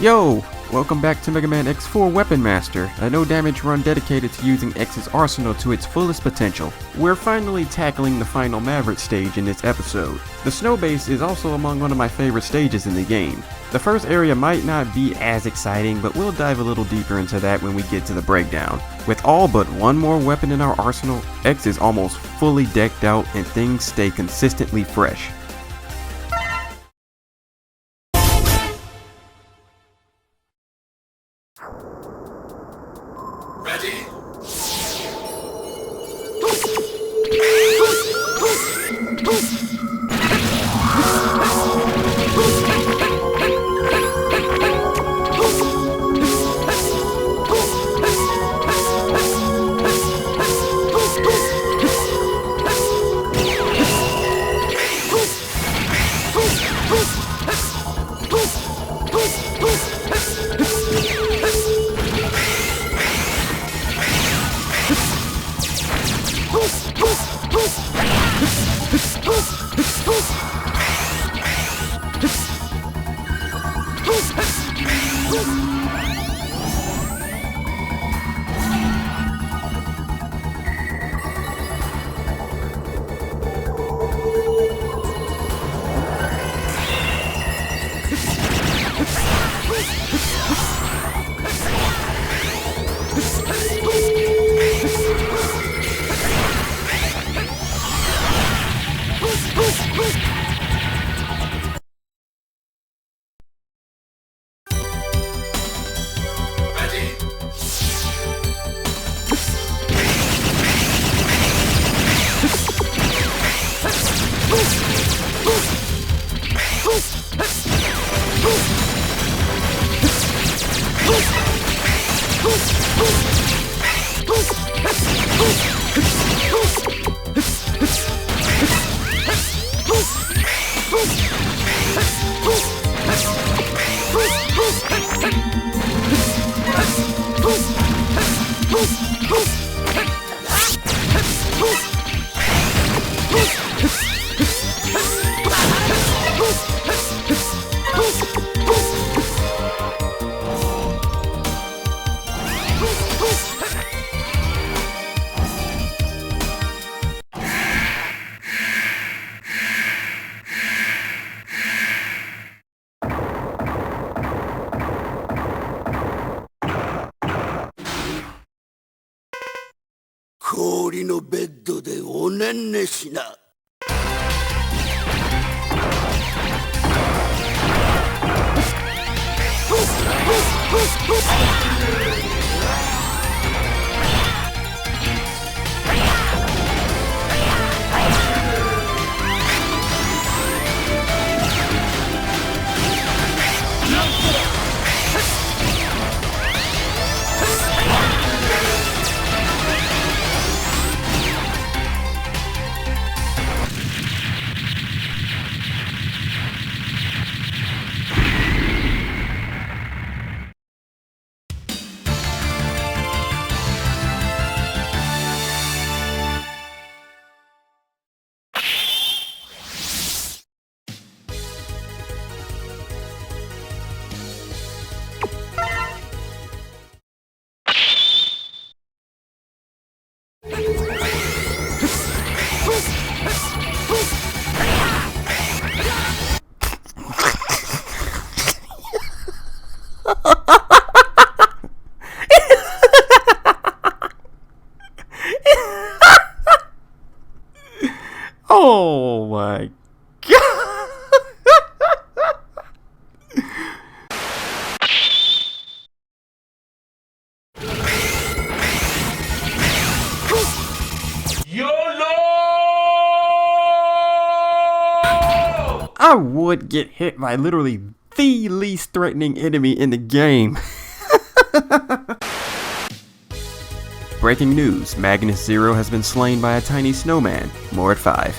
Yo! Welcome back to Mega Man X4 Weapon Master, a no damage run dedicated to using X's arsenal to its fullest potential. We're finally tackling the final Maverick stage in this episode. The snow base is also among one of my favorite stages in the game. The first area might not be as exciting, but we'll dive a little deeper into that when we get to the breakdown. With all but one more weapon in our arsenal, X is almost fully decked out and things stay consistently fresh. Ready?氷のベッドでおねんねしな。Oh my god! YOLO! I would get hit by literally the least threatening enemy in the game. Breaking news, Magnus Zero has been slain by a tiny snowman. More at 5.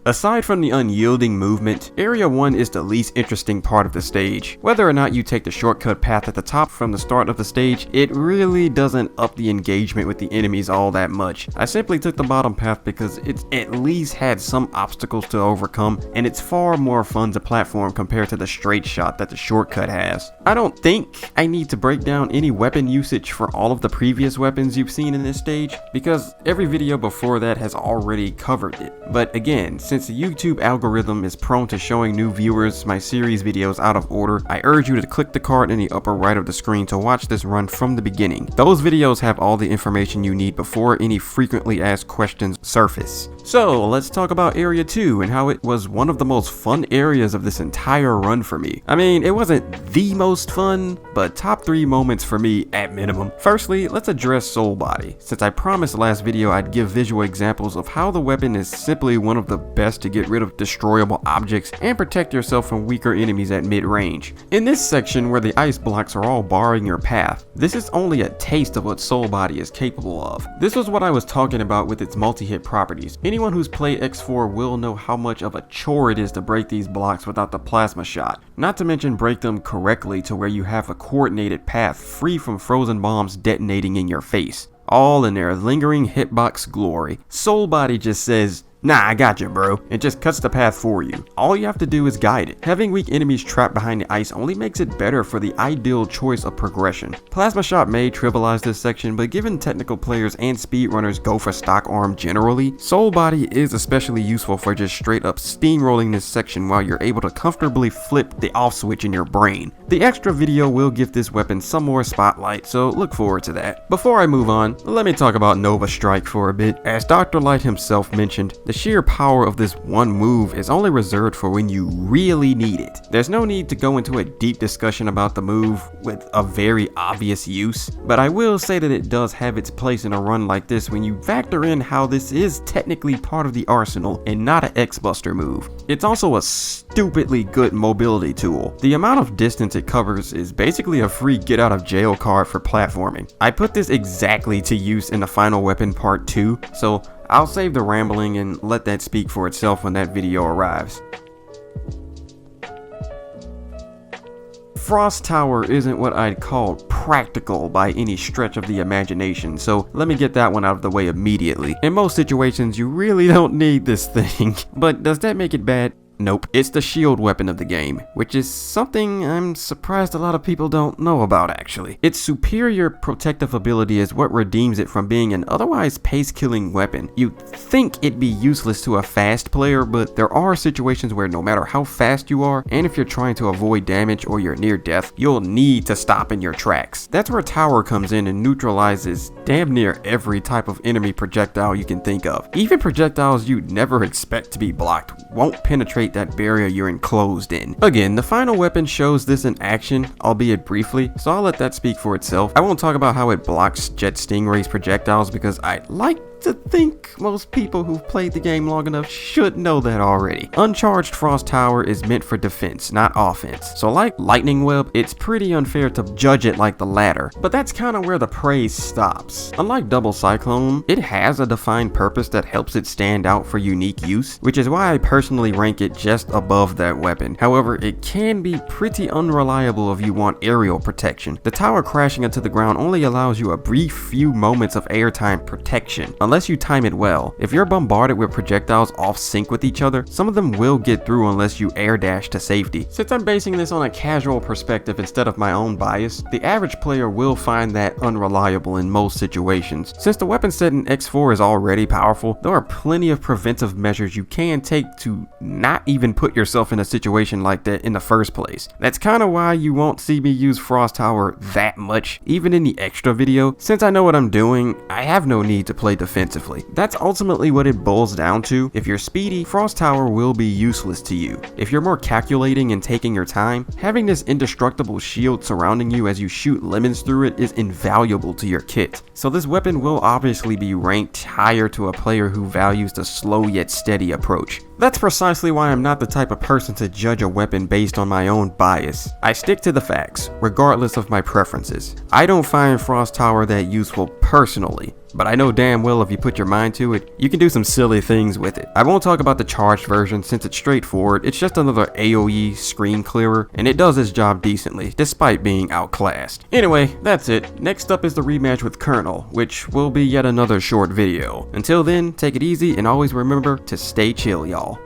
Aside from the unyielding movement, Area 1 is the least interesting part of the stage. Whether or not you take the shortcut path at the top from the start of the stage, it really doesn't up the engagement with the enemies all that much. I simply took the bottom path because it at least had some obstacles to overcome, and it's far more fun to platform compared to the straight shot that the shortcut has. I don't think I need to break down any weapon usage for all of the previous weapons you've seen in this stage, because every video before that has already covered it. But again, since the YouTube algorithm is prone to showing new viewers my series videos out of order, I urge you to click the card in the upper right of the screen to watch this run from the beginning. Those videos have all the information you need before any frequently asked questions surface. So let's talk about Area 2 and how it was one of the most fun areas of this entire run for me. I mean, it wasn't the most fun, but top 3 moments for me at minimum. Firstly, let's address Soul Body, since I promised last video I'd give visual examples of how the weapon is simply one of the best to get rid of destroyable objects and protect yourself from weaker enemies at mid-range. In this section where the ice blocks are all barring your path, this is only a taste of what Soul Body is capable of. This was what I was talking about with its multi-hit properties. Anyone who's played X4 will know how much of a chore it is to break these blocks without the plasma shot, not to mention break them correctly to where you have a coordinated path free from frozen bombs detonating in your face. All in their lingering hitbox glory. Soul Body just says, "Nah, I got you, bro," and just cuts the path for you. All you have to do is guide it. Having weak enemies trapped behind the ice only makes it better for the ideal choice of progression. Plasma Shot may trivialize this section, but given technical players and speedrunners go for stock arm generally, Soul Body is especially useful for just straight up steamrolling this section while you're able to comfortably flip the off switch in your brain. The extra video will give this weapon some more spotlight, so look forward to that. Before I move on, let me talk about Nova Strike for a bit. As Dr. Light himself mentioned, the sheer power of this one move is only reserved for when you really need it. There's no need to go into a deep discussion about the move with a very obvious use, but I will say that it does have its place in a run like this when you factor in how this is technically part of the arsenal and not an X-Buster move. It's also a stupidly good mobility tool. The amount of distance it covers is basically a free get out of jail card for platforming. I put this exactly to use in the final weapon part 2, so I'll save the rambling and let that speak for itself when that video arrives. Frost Tower isn't what I'd call practical by any stretch of the imagination, so let me get that one out of the way immediately. In most situations, you really don't need this thing, but does that make it bad? Nope, it's the shield weapon of the game, which is something I'm surprised a lot of people don't know about actually. Its superior protective ability is what redeems it from being an otherwise pace-killing weapon. You'd think it'd be useless to a fast player, but there are situations where no matter how fast you are, and if you're trying to avoid damage or you're near death, you'll need to stop in your tracks. That's where Tower comes in and neutralizes damn near every type of enemy projectile you can think of. Even projectiles you'd never expect to be blocked won't penetrate that barrier you're enclosed in. Again, the final weapon shows this in action, albeit briefly, so I'll let that speak for itself. I won't talk about how it blocks Jet Stingray's projectiles because I'd like to think most people who've played the game long enough should know that already. Uncharged Frost Tower is meant for defense, not offense. So like Lightning Web, it's pretty unfair to judge it like the latter, but that's kind of where the praise stops. Unlike Double Cyclone, it has a defined purpose that helps it stand out for unique use, which is why I personally rank it just above that weapon. However, it can be pretty unreliable if you want aerial protection. The tower crashing into the ground only allows you a brief few moments of airtime protection, unless you time it well. If you're bombarded with projectiles off sync with each other, some of them will get through unless you air dash to safety. Since I'm basing this on a casual perspective instead of my own bias, the average player will find that unreliable in most situations. Since the weapon set in X4 is already powerful, there are plenty of preventive measures you can take to not even put yourself in a situation like that in the first place. That's kind of why you won't see me use Frost Tower that much, even in the extra video. Since I know what I'm doing, I have no need to play defensively. That's ultimately what it boils down to. If you're speedy, Frost Tower will be useless to you. If you're more calculating and taking your time, having this indestructible shield surrounding you as you shoot lemons through it is invaluable to your kit. So this weapon will obviously be ranked higher to a player who values the slow yet steady approach. That's precisely why I'm not the type of person to judge a weapon based on my own bias. I stick to the facts, regardless of my preferences. I don't find Frost Tower that useful personally, but I know damn well if you put your mind to it, you can do some silly things with it. I won't talk about the charged version since it's straightforward. It's just another AoE screen clearer, and it does its job decently, despite being outclassed. Anyway, that's it. Next up is the rematch with Colonel, which will be yet another short video. Until then, take it easy and always remember to stay chill, y'all.